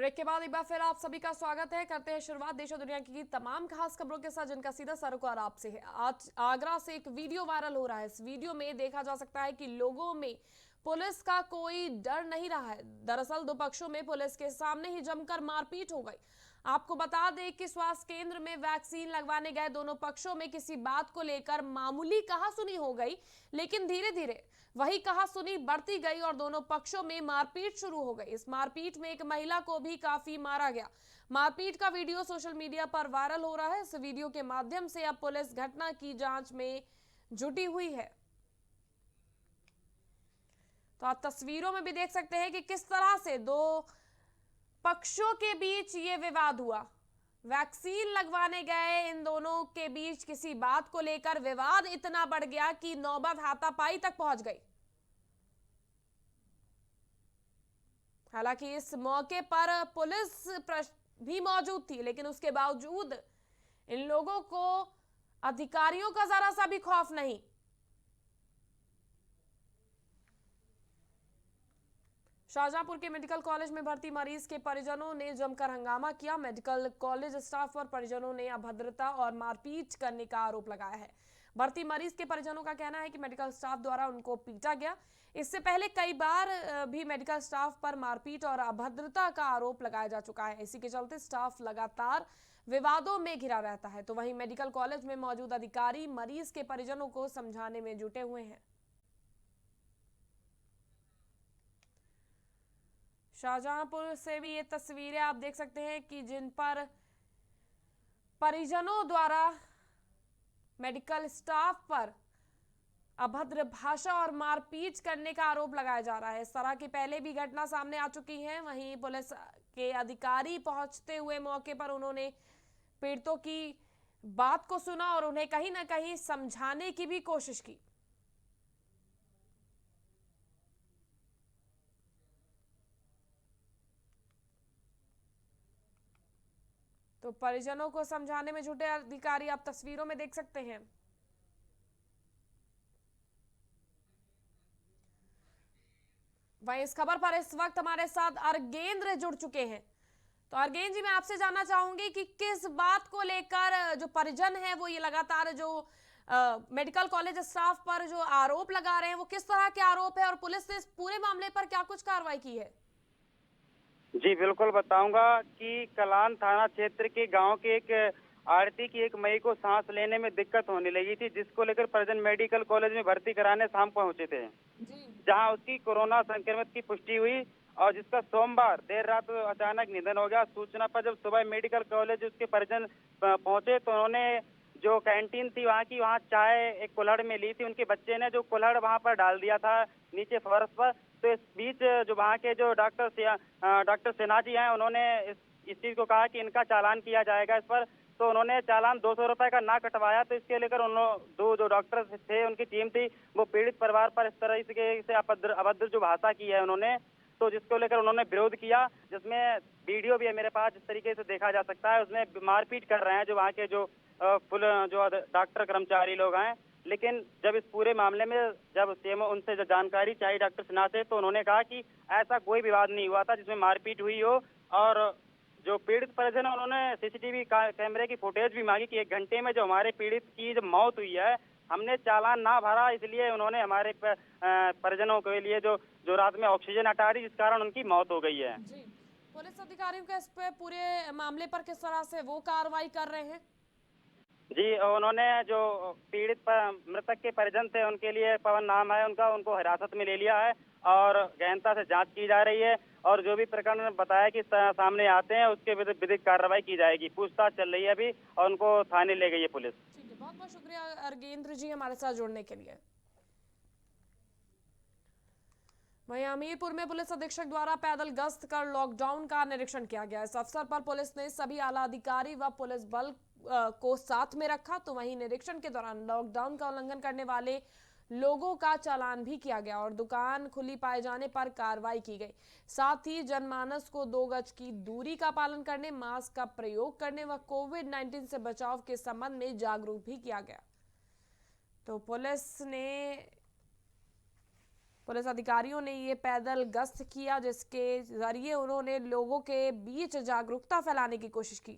Break के बाद एक बार फिर आप सभी का स्वागत है। करते हैं शुरुआत देश और दुनिया की तमाम खास खबरों के साथ, जिनका सीधा सरोकार आपसे है। आज आगरा से एक वीडियो वायरल हो रहा है। इस वीडियो में देखा जा सकता है कि लोगों में पुलिस का कोई डर नहीं रहा है। दरअसल दो पक्षों में पुलिस के सामने ही जमकर मारपीट हो गई। आपको बता दें कि स्वास्थ्य केंद्र में वैक्सीन लगवाने गए दोनों पक्षों में किसी बात को लेकर मामूली कहासुनी हो गई, लेकिन धीरे धीरे वही कहासुनी बढ़ती गई और दोनों पक्षों में मारपीट शुरू हो गई। इस मारपीट में एक महिला को भी काफी मारा गया। मारपीट का वीडियो सोशल मीडिया पर वायरल हो रहा है। इस वीडियो के माध्यम से अब पुलिस घटना की जांच में जुटी हुई है। तो आप तस्वीरों में भी देख सकते हैं कि किस तरह से दो पक्षों के बीच ये विवाद हुआ। वैक्सीन लगवाने गए इन दोनों के बीच किसी बात को लेकर विवाद इतना बढ़ गया कि नौबत हाथापाई तक पहुंच गई। हालांकि इस मौके पर पुलिस भी मौजूद थी, लेकिन उसके बावजूद इन लोगों को अधिकारियों का जरा सा भी खौफ नहीं। शाहजहांपुर के मेडिकल कॉलेज में भर्ती मरीज के परिजनों ने जमकर हंगामा किया। मेडिकल कॉलेज स्टाफ और परिजनों ने अभद्रता और मारपीट करने का आरोप लगाया है। भर्ती मरीज के परिजनों का कहना है कि मेडिकल स्टाफ द्वारा उनको पीटा गया। इससे पहले कई बार भी मेडिकल स्टाफ पर मारपीट और अभद्रता का आरोप लगाया जा चुका है। इसी के चलते स्टाफ लगातार विवादों में घिरा रहता है। तो वहीं मेडिकल कॉलेज में मौजूद अधिकारी मरीज के परिजनों को समझाने में जुटे हुए हैं। शाहजहांपुर से भी ये तस्वीरें आप देख सकते हैं कि जिन पर परिजनों द्वारा मेडिकल स्टाफ पर अभद्र भाषा और मारपीट करने का आरोप लगाया जा रहा है। इस तरह की पहले भी घटना सामने आ चुकी है। वहीं पुलिस के अधिकारी पहुंचते हुए मौके पर उन्होंने पीड़ितों की बात को सुना और उन्हें कहीं ना कहीं समझाने की भी कोशिश की। तो परिजनों को समझाने में जुटे अधिकारी आप तस्वीरों में देख सकते हैं। वहीं इस खबर पर इस वक्त हमारे साथ अर्गेंद्र जुड़ चुके हैं। तो अर्गेंद्र जी, मैं आपसे जानना चाहूंगी कि किस बात को लेकर जो परिजन है वो ये लगातार जो मेडिकल कॉलेज स्टाफ पर जो आरोप लगा रहे हैं वो किस तरह के आरोप है और पुलिस ने इस पूरे मामले पर क्या कुछ कार्रवाई की है? जी बिल्कुल बताऊंगा कि कलान थाना क्षेत्र के गांव के एक आरती की एक मई को सांस लेने में दिक्कत होने लगी थी, जिसको लेकर परिजन मेडिकल कॉलेज में भर्ती कराने शाम पहुंचे थे, जहां उसकी कोरोना संक्रमित की पुष्टि हुई और जिसका सोमवार देर रात अचानक निधन हो गया। सूचना पर जब सुबह मेडिकल कॉलेज उसके परिजन पहुंचे तो उन्होंने जो कैंटीन थी वहाँ चाय एक कुल्हड़ में ली थी। उनके बच्चे ने जो कुल्हड़ वहाँ पर डाल दिया था नीचे फर्श पर। तो इस बीच जो वहाँ के जो डॉक्टर सिन्हा जी हैं, उन्होंने इस चीज को कहा कि इनका चालान किया जाएगा इस पर। तो उन्होंने चालान 200 रुपए का ना कटवाया। तो इसके लेकर उन दो जो डॉक्टर थे, उनकी टीम थी, वो पीड़ित परिवार पर इस तरह से अभद्र जो भाषा की है उन्होंने, तो जिसको लेकर उन्होंने विरोध किया, जिसमें वीडियो भी है मेरे पास, जिस तरीके से देखा जा सकता है। उसमें मारपीट कर रहे हैं जो वहाँ के जो जो डॉक्टर कर्मचारी लोग हैं। लेकिन जब इस पूरे मामले में जब सीएमओ उनसे जो जानकारी चाहिए डॉक्टर सिन्हा से, तो उन्होंने कहा कि ऐसा कोई विवाद नहीं हुआ था जिसमें मारपीट हुई हो। और जो पीड़ित परिजन है उन्होंने सीसीटीवी कैमरे की फुटेज भी मांगी कि 1 घंटे में जो हमारे पीड़ित की जो मौत हुई है, हमने चालान ना भरा, इसलिए उन्होंने हमारे परिजनों के लिए जो जो रात में ऑक्सीजन हटा दी, जिस कारण उनकी मौत हो गई है। जी, पुलिस अधिकारियों का इस पे पूरे मामले पर किस तरह से वो कार्रवाई कर रहे हैं? जी, उन्होंने जो पीड़ित मृतक के परिजन थे उनके लिए, पवन नाम है उनका, उनको हिरासत में ले लिया है और गहनता से जांच की जा रही है। और जो भी प्रकरण बताया कि सामने आते हैं उसके विधिक कार्रवाई की जाएगी। पूछताछ चल रही है अभी और उनको थाने ले गई है पुलिस। ठीक है, बहुत बहुत शुक्रिया अर्गेंद्र जी हमारे साथ जुड़ने के लिए। वहीं हमीरपुर में पुलिस अधीक्षक द्वारा पैदल गश्त कर लॉकडाउन का निरीक्षण किया गया। इस अवसर पर पुलिस ने सभी आला अधिकारी व पुलिस बल को साथ में रखा। तो वहीं निरीक्षण के दौरान लॉकडाउन का उल्लंघन करने वाले लोगों का चालान भी किया गया और दुकान खुली पाए जाने पर कार्रवाई की गई। साथ ही जनमानस को 2 गज की दूरी का पालन करने, मास्क का प्रयोग करने व कोविड-19 से बचाव के संबंध में जागरूक भी किया गया। तो पुलिस अधिकारियों ने ये पैदल गश्त किया, जिसके जरिए उन्होंने लोगों के बीच जागरूकता फैलाने की कोशिश की।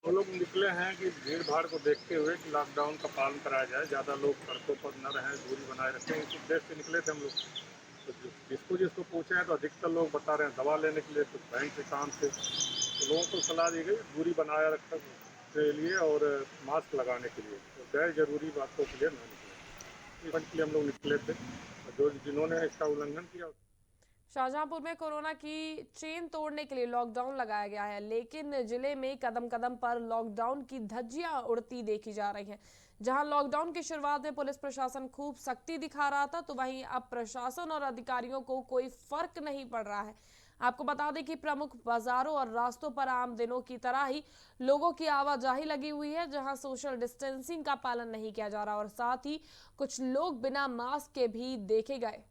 वो लोग निकले हैं कि भीड़ भाड़ को देखते हुए कि लॉकडाउन का पालन कराया जाए, ज़्यादा लोग सड़कों पर न रहें, दूरी बनाए रखें, इस उद्देश्य से निकले थे हम लोग। तो जिसको जिसको पूछे हैं तो अधिकतर लोग बता रहे हैं दवा लेने के लिए, कुछ बैंक के काम से। तो लोगों को सलाह दी गई दूरी बनाए रखने के लिए और मास्क लगाने के लिए, तो गैर जरूरी बातों के लिए न निकले। इस के लिए हम लोग निकले थे, और जिन्होंने इसका उल्लंघन किया। शाहजहांपुर में कोरोना की चेन तोड़ने के लिए लॉकडाउन लगाया गया है, लेकिन जिले में कदम कदम पर लॉकडाउन की धज्जियां उड़ती देखी जा रही हैं। जहां लॉकडाउन की शुरुआत में पुलिस प्रशासन खूब सख्ती दिखा रहा था, तो वहीं अब प्रशासन और अधिकारियों को कोई फर्क नहीं पड़ रहा है। आपको बता दें कि प्रमुख बाजारों और रास्तों पर आम दिनों की तरह ही लोगों की आवाजाही लगी हुई है, जहां सोशल डिस्टेंसिंग का पालन नहीं किया जा रहा और साथ ही कुछ लोग बिना मास्क के भी देखे गए।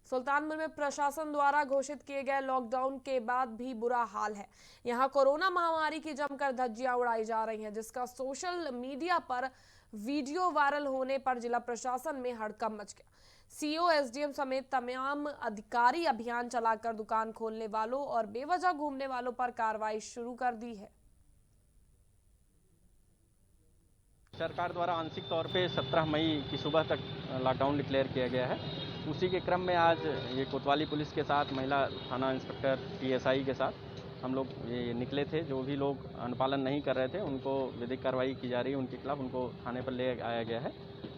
सुल्तानपुर में प्रशासन द्वारा घोषित किए गए लॉकडाउन के बाद भी बुरा हाल है। यहां कोरोना महामारी की जमकर धज्जियां उड़ाई जा रही हैं, जिसका सोशल मीडिया पर वीडियो वायरल होने पर जिला प्रशासन में हड़कंप मच गया। सीओ, एसडीएम समेत तमाम अधिकारी अभियान चलाकर दुकान खोलने वालों और बेवजह घूमने वालों पर कार्रवाई शुरू कर दी है। सरकार द्वारा आंशिक तौर पे 17 मई की सुबह तक लॉकडाउन डिक्लेयर किया गया है। उसी के क्रम में आज ये कोतवाली पुलिस के साथ, महिला थाना इंस्पेक्टर टीएसआई के साथ हम लोग ये निकले थे। जो भी लोग अनुपालन नहीं कर रहे थे उनको विधिक कार्रवाई की जा रही है, उनके खिलाफ उनको थाने पर ले आया गया है,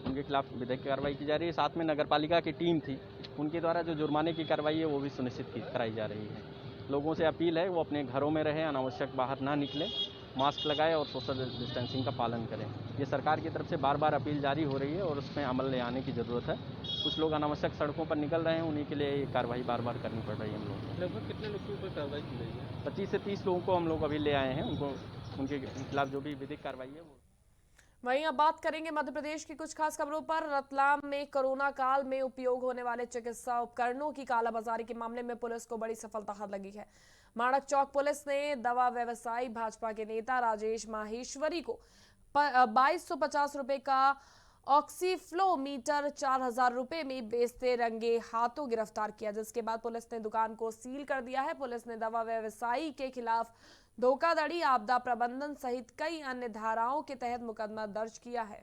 उनके खिलाफ विधिक कार्रवाई की जा रही है। साथ में नगरपालिका की टीम थी, उनके द्वारा जो जुर्माने की कार्रवाई है वो भी सुनिश्चित कराई जा रही है। लोगों से अपील है वो अपने घरों में रहें, अनावश्यक बाहर ना निकलें, मास्क लगाएं और सोशल डिस्टेंसिंग का पालन करें। ये सरकार की तरफ से बार बार अपील जारी हो रही है और उसमें अमल ले आने की ज़रूरत है। कुछ लोग अनावश्यक सड़कों पर निकल रहे हैं, उन्हीं के लिए ये कार्रवाई बार बार करनी पड़ रही है हम लोग को। लगभग कितने लोगों पर कार्रवाई की गई है? 25 से 30 लोगों को हम लोग अभी ले आए हैं, उनके खिलाफ जो भी विधिक कार्रवाई है वो। वहीं अब बात करेंगे मध्य प्रदेश की कुछ खास खबरों पर। रतलाम में कोरोना काल में उपयोग होने वाले चिकित्सा उपकरणों की कालाबाजारी के मामले में पुलिस को बड़ी सफलता हाथ लगी है। माणक चौक पुलिस ने दवा व्यवसायी भाजपा के नेता राजेश माहेश्वरी को 2250 रुपए का ऑक्सीफ्लोमीटर 4000 रुपए में बेचते रंगे हाथों गिरफ्तार किया, जिसके बाद पुलिस ने दुकान को सील कर दिया है। पुलिस ने दवा व्यवसायी के खिलाफ धोखाधड़ी, आपदा प्रबंधन सहित कई अन्य धाराओं के तहत मुकदमा दर्ज किया है।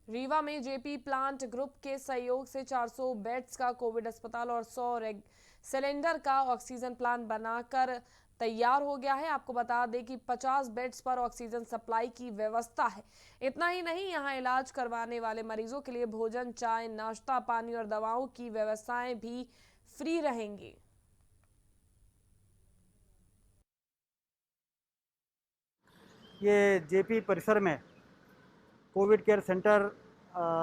रीवा में जेपी प्लांट ग्रुप के सहयोग से 400 बेड्स का कोविड अस्पताल और 100 सिलेंडर का ऑक्सीजन प्लांट बनाकर तैयार हो गया है। आपको बता दें कि 50 बेड्स पर ऑक्सीजन सप्लाई की व्यवस्था है। इतना ही नहीं, यहां इलाज करवाने वाले मरीजों के लिए भोजन, चाय, नाश्ता, पानी और दवाओं की व्यवस्थाएं भी फ्री रहेंगी। ये जेपी परिसर में कोविड केयर सेंटर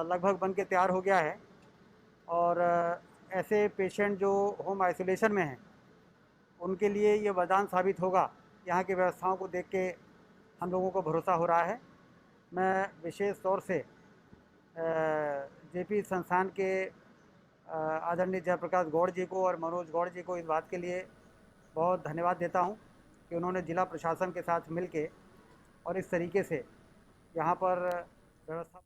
लगभग बन के तैयार हो गया है और ऐसे पेशेंट जो होम आइसोलेशन में हैं उनके लिए ये वरदान साबित होगा। यहाँ की व्यवस्थाओं को देख के हम लोगों को भरोसा हो रहा है। मैं विशेष तौर से जेपी संस्थान के आदरणीय जयप्रकाश गौड़ जी को और मनोज गौड़ जी को इस बात के लिए बहुत धन्यवाद देता हूँ कि उन्होंने जिला प्रशासन के साथ मिलके और इस तरीके से यहाँ पर व्यवस्था।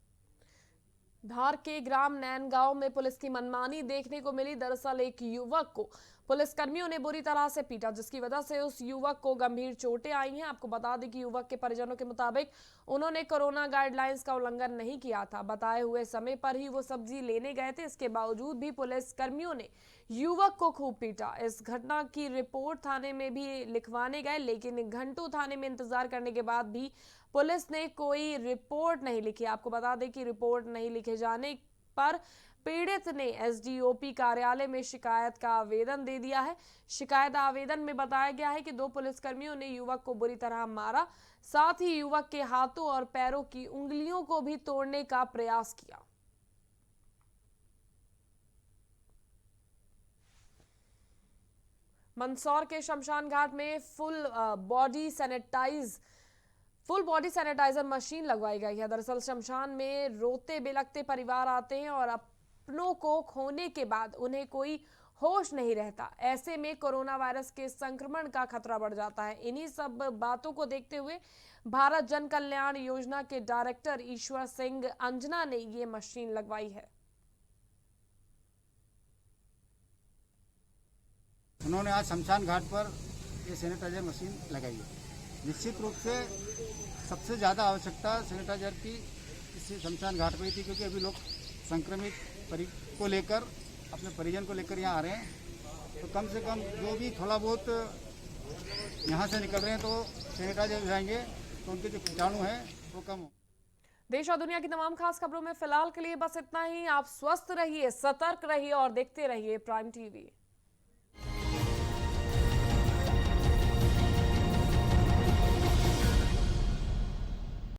धार के ग्राम नैनगांव में पुलिस की मनमानी देखने को मिली। दरअसल एक युवक को पुलिसकर्मियों ने बुरी तरह से पीटा, जिसकी वजह से उस युवक को गंभीर चोटें आई हैं। आपको बता दें कि युवक के परिजनों के मुताबिक उन्होंने कोरोना गाइडलाइंस का उल्लंघन नहीं किया था। बताए हुए समय पर ही वो सब्जी लेने गए थे। इसके बावजूद भी पुलिसकर्मियों ने युवक को खूब पीटा। इस घटना की रिपोर्ट थाने में भी लिखवाने गए, लेकिन घंटों थाने में इंतजार करने के बाद भी पुलिस ने कोई रिपोर्ट नहीं लिखी। आपको बता दें कि रिपोर्ट नहीं लिखे जाने पर पीड़ित ने एसडीओपी कार्यालय में शिकायत का आवेदन दे दिया है। शिकायत आवेदन में बताया गया है कि 2 पुलिसकर्मियों ने युवक को बुरी तरह मारा, साथ ही युवक के हाथों और पैरों की उंगलियों को भी तोड़ने का प्रयास किया। मंदसौर के शमशान घाट में फुल बॉडी सैनिटाइजर मशीन लगवाई गई है। दरअसल शमशान में रोते बिलखते परिवार आते हैं और अपनों को खोने के बाद उन्हें कोई होश नहीं रहता। ऐसे में कोरोना वायरस के संक्रमण का खतरा बढ़ जाता है। इन्हीं सब बातों को देखते हुए भारत जन कल्याण योजना के डायरेक्टर ईश्वर सिंह अंजना ने ये मशीन लगवाई है। उन्होंने आज शमशान घाट पर ये सैनिटाइजर मशीन लगाई है। निश्चित रूप से सबसे ज़्यादा आवश्यकता सैनिटाइजर की इस शमशान घाट पर ही थी, क्योंकि अभी लोग संक्रमित को लेकर अपने परिजन को लेकर यहाँ आ रहे हैं। तो कम से कम जो भी थोड़ा बहुत यहाँ से निकल रहे हैं तो सैनिटाइजर जाएंगे तो उनके जो कीटाणु हैं वो कम हो। देश और दुनिया की तमाम खास खबरों में फिलहाल के लिए बस इतना ही। आप स्वस्थ रहिए, सतर्क रहिए और देखते रहिए प्राइम टीवी।